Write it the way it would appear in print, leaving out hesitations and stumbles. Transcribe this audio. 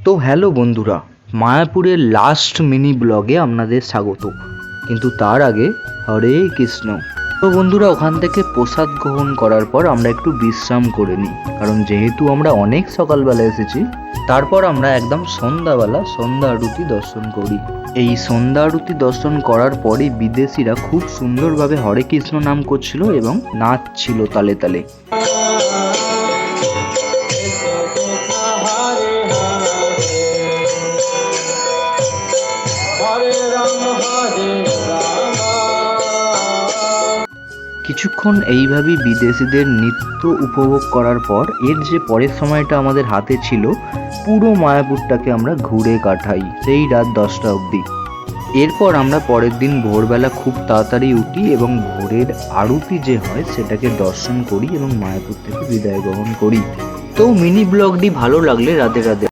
তো হ্যালো বন্ধুরা, মায়াপুরের লাস্ট মিনি ব্লগে আপনাদের স্বাগত। কিন্তু তার আগে হরে কৃষ্ণ। তো বন্ধুরা, ওখান থেকে প্রসাদ গ্রহণ করার পর আমরা একটু বিশ্রাম করে নিই, কারণ যেহেতু আমরা অনেক সকালবেলা এসেছি। তারপর আমরা একদম সন্ধ্যাবেলা সন্ধ্যা আরতি দর্শন করি। এই সন্ধ্যা আরতি দর্শন করার পরে বিদেশিরা খুব সুন্দরভাবে হরে কৃষ্ণ নাম করছিল এবং নাচছিল তালে তালে। কিছুক্ষণ এইভাবেই বিদেশিদের নৃত্য উপভোগ করার পর এর যে পরের সময়টা আমাদের হাতে ছিল, পুরো মায়াপুরটাকে আমরা ঘুরে কাটাই সেই রাত 10টা অবধি। এরপর আমরা পরের দিন ভোরবেলা খুব তাড়াতাড়ি উঠি এবং ভোরের আরতি যে হয় সেটাকে দর্শন করি এবং মায়াপুর থেকে বিদায় গ্রহণ করি। তো মিনি ব্লগটি ভালো লাগলে রাধে রাধে।